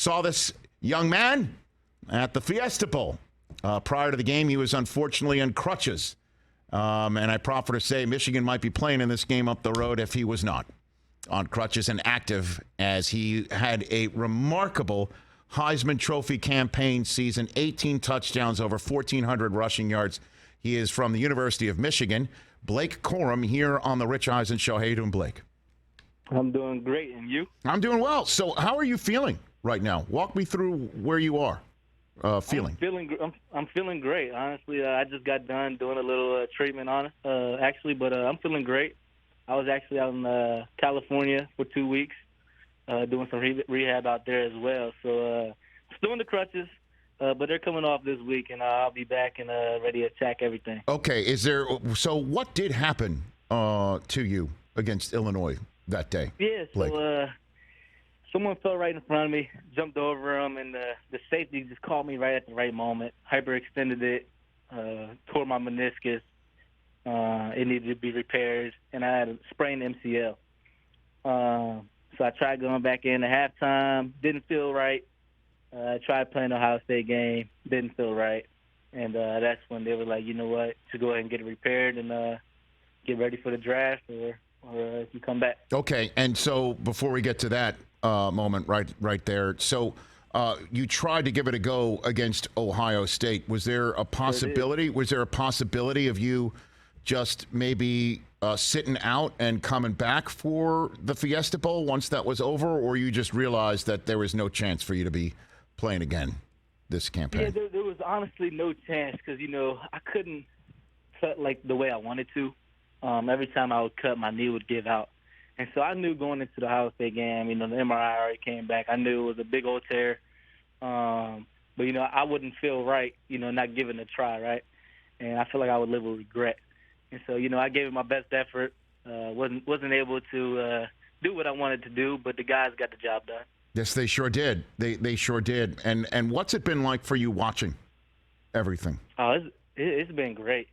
Saw this young man at the Fiesta Bowl. Prior to the game, he was unfortunately on crutches. And I proffer to say Michigan might be playing in this game up the road if he was not on crutches and active, as he had a remarkable Heisman Trophy campaign season, 18 touchdowns, over 1,400 rushing yards. He is from the University of Michigan. Blake Corum here on the Rich Eisen Show. How you doing, Blake? I'm doing great, and you? I'm doing well. So how are you feeling right now? Walk me through where you are feeling. I'm feeling great, honestly. I just got done doing a little treatment on it, but I'm feeling great. I was actually out in California for 2 weeks doing some rehab out there as well. So still in the crutches, but they're coming off this week, and I'll be back and ready to attack everything. Okay. So what did happen to you against Illinois that day? Yeah, Blake? So someone fell right in front of me, jumped over him, and the safety just caught me right at the right moment, hyperextended it, tore my meniscus. It needed to be repaired, and I had a sprained MCL. So I tried going back in at halftime, didn't feel right. I tried playing the Ohio State game, didn't feel right. And that's when they were like, you know what, to go ahead and get it repaired and get ready for the draft or you come back. Okay, and so before we get to that moment right there, so you tried to give it a go against Ohio State. Was there a possibility? Was there a possibility of you just maybe sitting out and coming back for the Fiesta Bowl once that was over, or you just realized that there was no chance for you to be playing again this campaign? Yeah, there was honestly no chance because, I couldn't cut like the way I wanted to. Every time I would cut, my knee would give out. And so I knew going into the Ohio State game, the MRI already came back. I knew it was a big old tear. But, I wouldn't feel right, not giving it a try, right? And I feel like I would live with regret. And so, I gave it my best effort. Wasn't able to do what I wanted to do, but the guys got the job done. Yes, they sure did. They sure did. And what's it been like for you watching everything? Oh, it's been great.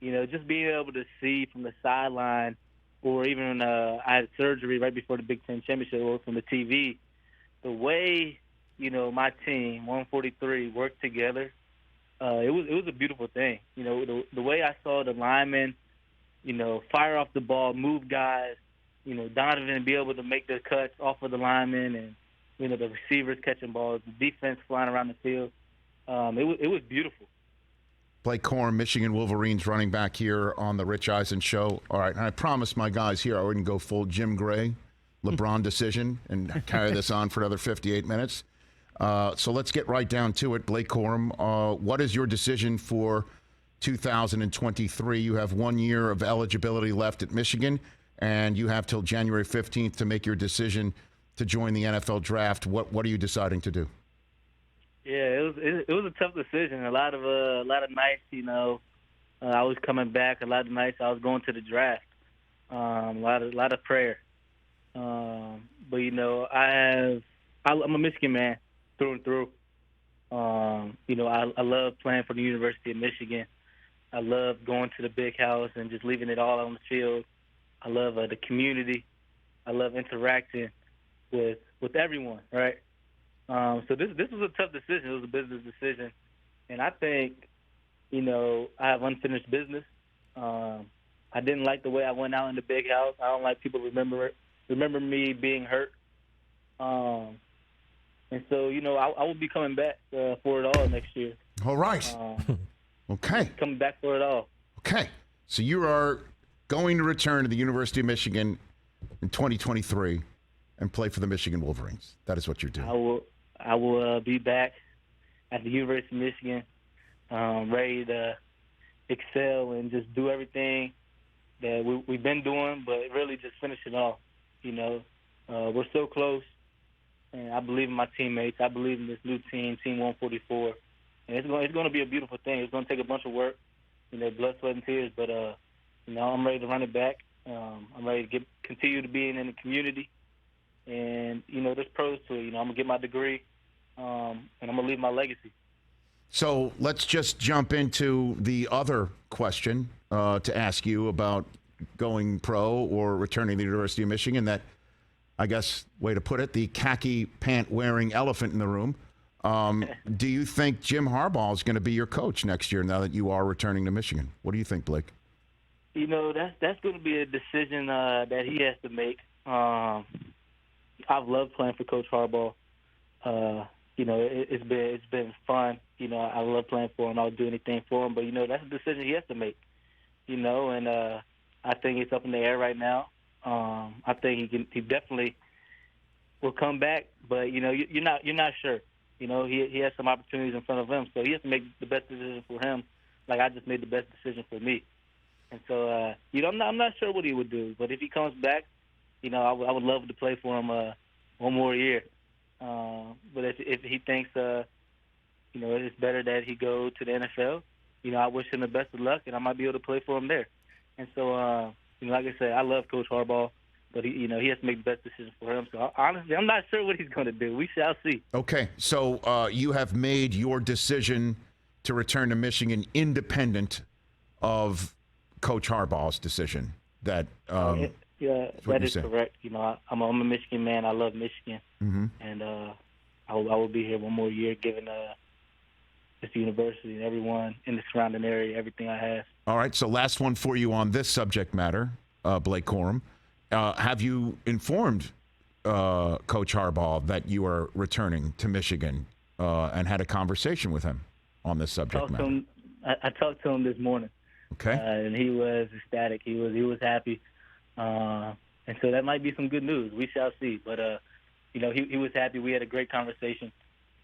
Just being able to see from the sideline, or even I had surgery right before the Big Ten Championship, or from the TV, the way, my team, 143, worked together, it was a beautiful thing. The way I saw the linemen, fire off the ball, move guys, Donovan be able to make the cuts off of the linemen, and, the receivers catching balls, the defense flying around the field. It was beautiful. Blake Corum, Michigan Wolverines running back here on the Rich Eisen Show. All right, and I promised my guys here I wouldn't go full Jim Gray, LeBron decision, and carry this on for another 58 minutes. So let's get right down to it. Blake Corum, what is your decision for 2023? You have 1 year of eligibility left at Michigan, and you have till January 15th to make your decision to join the NFL draft. What are you deciding to do? Yeah, it was a tough decision. A lot of nights, I was coming back. A lot of nights I was going to the draft. A lot of prayer. But I'm a Michigan man through and through. I love playing for the University of Michigan. I love going to the big house and just leaving it all on the field. I love the community. I love interacting with everyone, right? So this was a tough decision. It was a business decision. And I think, I have unfinished business. I didn't like the way I went out in the big house. I don't like people remember me being hurt. And so, I will be coming back for it all next year. All right. Okay. Coming back for it all. Okay. So you are going to return to the University of Michigan in 2023 and play for the Michigan Wolverines. That is what you're doing. I will be back at the University of Michigan, ready to excel and just do everything that we've been doing, but really just finish it off. We're so close, and I believe in my teammates. I believe in this new team, Team 144, and it's going to be a beautiful thing. It's going to take a bunch of work, blood, sweat, and tears, but I'm ready to run it back. I'm ready to continue to be in the community. And, there's pros to it. I'm going to get my degree, and I'm going to leave my legacy. So let's just jump into the other question to ask you about going pro or returning to the University of Michigan that I guess, way to put it, the khaki pant-wearing elephant in the room. Do you think Jim Harbaugh is going to be your coach next year now that you are returning to Michigan? What do you think, Blake? You know, that's going to be a decision that he has to make. I've loved playing for Coach Harbaugh. You know, it's been fun. You know, I love playing for him. I'll do anything for him. But, you know, that's a decision he has to make. You know, and I think it's up in the air right now. I think he definitely will come back. But, you know, you're not sure. You know, he has some opportunities in front of him. So he has to make the best decision for him, like I just made the best decision for me. And so, you know, I'm not sure what he would do. But if he comes back, you know, I would love to play for him one more year. But if he thinks, you know, it's better that he go to the NFL, you know, I wish him the best of luck, and I might be able to play for him there. And so, you know, like I said, I love Coach Harbaugh, but he has to make the best decision for him. So honestly, I'm not sure what he's going to do. We shall see. Okay, so you have made your decision to return to Michigan independent of Coach Harbaugh's decision. That yeah, that is correct. You know, I'm a Michigan man. I love Michigan, and I will be here one more year, given this university and everyone in the surrounding area, everything I have. All right. So last one for you on this subject matter, Blake Corum. Have you informed Coach Harbaugh that you are returning to Michigan and had a conversation with him on this subject matter? I talked to him this morning. Okay. And he was ecstatic. He was happy. And so that might be some good news. We shall see. But, you know, he was happy. We had a great conversation.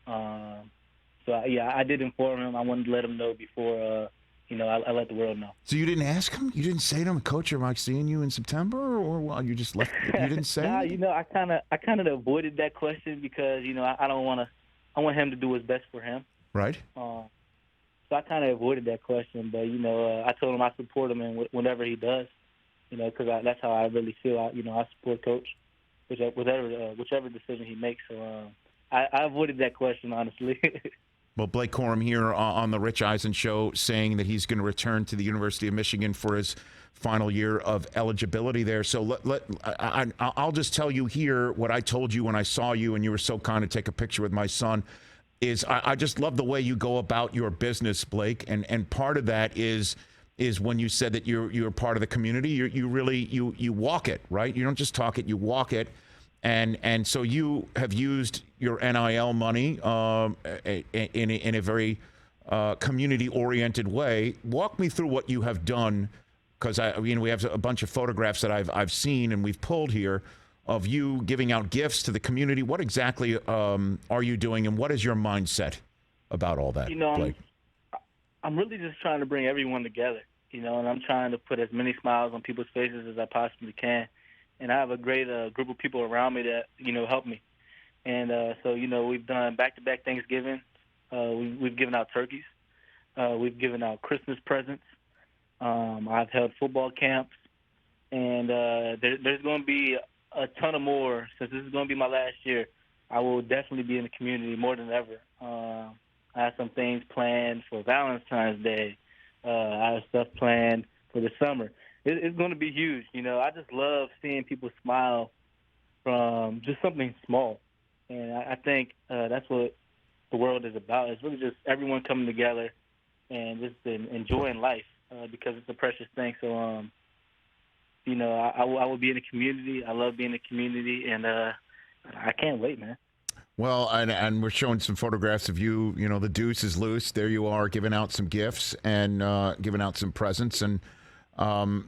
So, yeah, I did inform him. I wanted to let him know before, you know, I let the world know. So you didn't ask him? You didn't say to him, Coach, am I seeing you in September? Or well, you just left? You didn't say? Nah, you know, I kind of avoided that question because, you know, I want him to do what's best for him. Right. So I kind of avoided that question. But, you know, I told him I support him and whenever he does, you know, because that's how I really feel. I support Coach, whichever decision he makes. So I avoided that question, honestly. Well, Blake Corum here on the Rich Eisen Show saying that he's going to return to the University of Michigan for his final year of eligibility there. So I'll just tell you here what I told you when I saw you and you were so kind to take a picture with my son is I just love the way you go about your business, Blake. And part of that is when you said that you're part of the community, you really walk it, right? You don't just talk it, you walk it. And so you have used your NIL money in a very community-oriented way. Walk me through what you have done, because we have a bunch of photographs that I've seen and we've pulled here of you giving out gifts to the community. What exactly are you doing, and what is your mindset about all that, you know, Blake? I'm really just trying to bring everyone together, you know, and I'm trying to put as many smiles on people's faces as I possibly can. And I have a great group of people around me that, you know, help me. And so, you know, we've done back-to-back Thanksgiving. We've given out turkeys. We've given out Christmas presents. I've held football camps. And there's going to be a ton of more. Since this is going to be my last year, I will definitely be in the community more than ever. I have some things planned for Valentine's Day. I have stuff planned for the summer. It's going to be huge. You know, I just love seeing people smile from just something small. And I think that's what the world is about. It's really just everyone coming together and just enjoying life because it's a precious thing. So, you know, I will be in the community. I love being in the community, and I can't wait, man. Well, and we're showing some photographs of you. You know, the deuce is loose. There you are, giving out some gifts and giving out some presents. And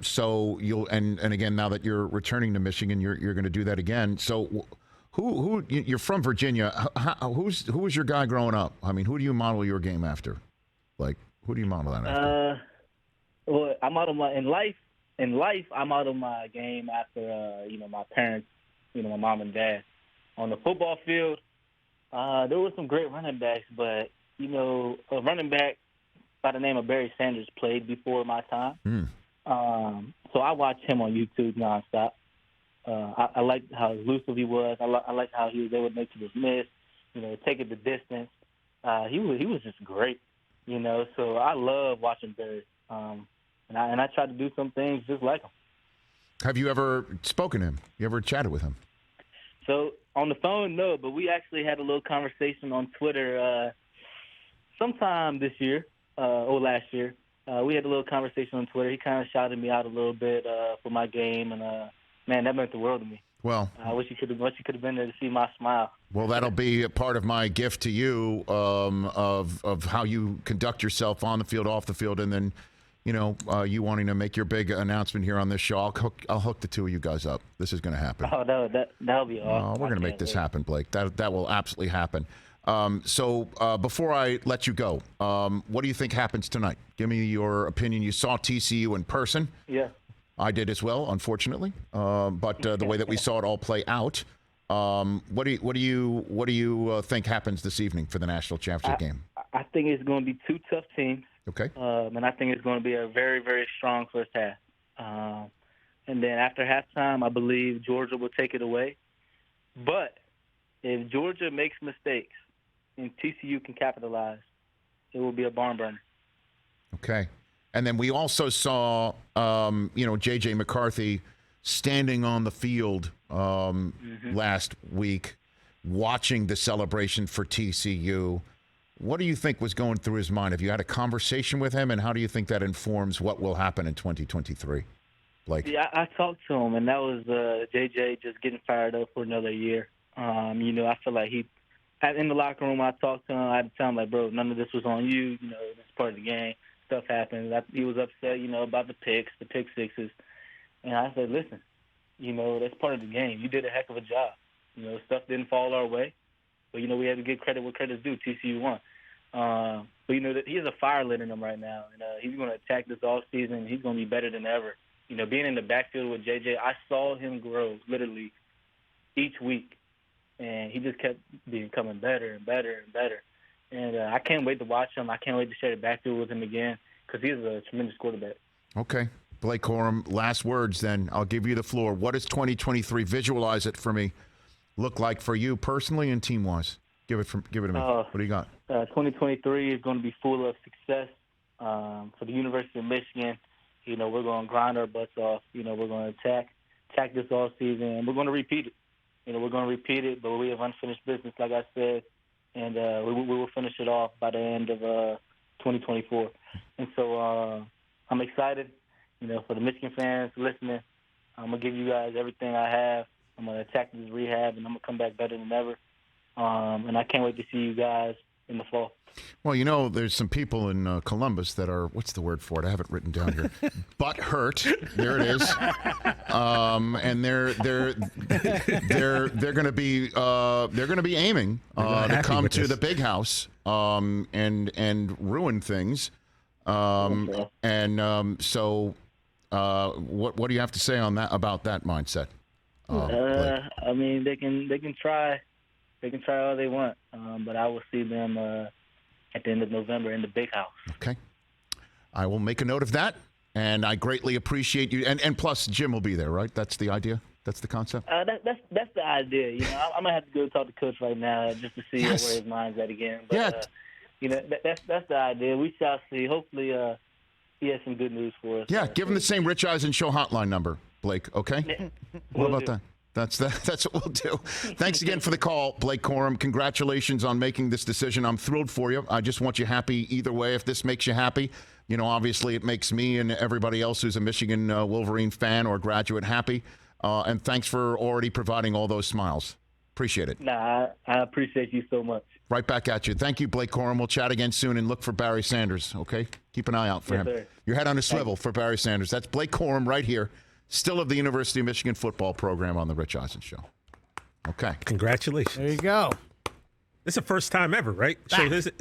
so you'll and again, now that you're returning to Michigan, you're going to do that again. So who you're from Virginia? Who was your guy growing up? I mean, who do you model your game after? Like, who do you model that after? Well, I model in life. I model my game after you know, my parents, you know, my mom and dad. On the football field, there were some great running backs, but you know, a running back by the name of Barry Sanders played before my time. So I watched him on YouTube nonstop. I liked how elusive he was. I liked how he was able to make his miss, you know, take it the distance. He was just great, you know. So I love watching Barry, and I tried to do some things just like him. Have you ever spoken to him? You ever chatted with him? So on the phone, no, but we actually had a little conversation on Twitter sometime this year or last year. We had a little conversation on Twitter. He kind of shouted me out a little bit for my game, and man, that meant the world to me. Well, I wish you could have been there to see my smile. Well, that'll be a part of my gift to you of how you conduct yourself on the field, off the field, and then, you wanting to make your big announcement here on this show. I'll hook the two of you guys up. This is going to happen. Oh, that'll be awesome. We're going to make this happen, Blake. That will absolutely happen. So before I let you go, what do you think happens tonight? Give me your opinion. You saw TCU in person. Yeah. I did as well, unfortunately. But the way that we saw it all play out, what do you think happens this evening for the national championship game? I think it's going to be two tough teams. Okay. And I think it's going to be a very, very strong first half. And then after halftime, I believe Georgia will take it away. But if Georgia makes mistakes and TCU can capitalize, it will be a barn burner. Okay. And then we also saw, J.J. McCarthy standing on the field last week, watching the celebration for TCU. What do you think was going through his mind? Have you had a conversation with him, and how do you think that informs what will happen in 2023? Blake? Yeah, I talked to him, and that was J.J. just getting fired up for another year. I feel like in the locker room, I talked to him. I had to tell him, like, bro, none of this was on you. It's part of the game. Stuff happened. He was upset, about the pick sixes. And I said, listen, that's part of the game. You did a heck of a job. Stuff didn't fall our way. But, we had to give credit where credit's due. TCU won. But, he has a fire lit in him right now. And he's going to attack this offseason. He's going to be better than ever. Being in the backfield with JJ, I saw him grow literally each week. And he just kept becoming better and better and better. And I can't wait to watch him. I can't wait to share the backfield with him again because he's a tremendous quarterback. Okay. Blake Corum, last words then. I'll give you the floor. What does 2023, visualize it for me, look like for you personally and team-wise? Give it to me. What do you got? 2023 is going to be full of success for the University of Michigan. We're going to grind our butts off. We're going to attack this all season, and we're going to repeat it. We're going to repeat it, but we have unfinished business, like I said. And we will finish it off by the end of 2024. And so I'm excited, for the Michigan fans listening. I'm going to give you guys everything I have. I'm going to attack this rehab, and I'm going to come back better than ever. And I can't wait to see you guys in the fall. Well, there's some people in Columbus that are, what's the word for it? I have it written down here. Butt hurt. There it is. And they're going to be aiming to come to the big house and ruin things. So what do you have to say on that about that mindset? I mean, they can try all they want, but I will see them at the end of November in the big house. Okay. I will make a note of that, and I greatly appreciate you. And plus, Jim will be there, right? That's the idea? That's the concept? That's the idea. I'm going to have to go talk to Coach right now just to see where his mind's at again. But, that's the idea. We shall see. Hopefully he has some good news for us. Yeah, give him the same Rich Eisen Show hotline number, Blake, okay? What about that? That's what we'll do. Thanks again for the call, Blake Corum. Congratulations on making this decision. I'm thrilled for you. I just want you happy either way. If this makes you happy, obviously it makes me and everybody else who's a Michigan Wolverine fan or graduate happy. And thanks for already providing all those smiles. Appreciate it. I appreciate you so much. Right back at you. Thank you, Blake Corum. We'll chat again soon and look for Barry Sanders, okay? Keep an eye out for him. Sir. Your head on a swivel for Barry Sanders. That's Blake Corum right here. Still of the University of Michigan football program on the Rich Eisen Show. Okay. Congratulations. There you go. This is the first time ever, right?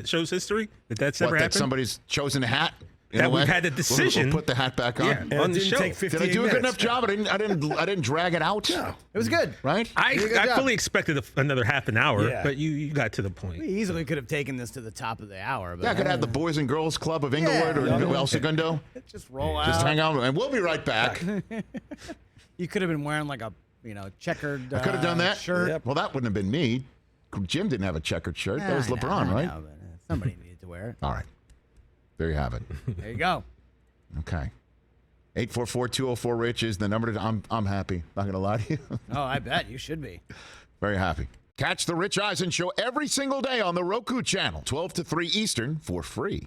Shows history that's ever happened. That somebody's chosen a hat. That we've had a decision. We'll put the hat back on. Yeah, on the show. Did I do a good enough job? I didn't drag it out. No, it was good. Right? I fully expected another half an hour, but you got to the point. We easily could have taken this to the top of the hour. But yeah, I could have the Boys and Girls Club of Inglewood or El Segundo. Just roll out. Just hang out, and we'll be right back. You could have been wearing like a checkered I could have done that. shirt. Yep. Well, that wouldn't have been me. Jim didn't have a checkered shirt. That was LeBron, right? I know, but somebody needed to wear it. All right. There you have it. There you go. Okay. 844-204-RICH is the number. I'm happy. Not going to lie to you. Oh, I bet. You should be. Very happy. Catch the Rich Eisen Show every single day on the Roku channel, 12 to 3 Eastern, for free.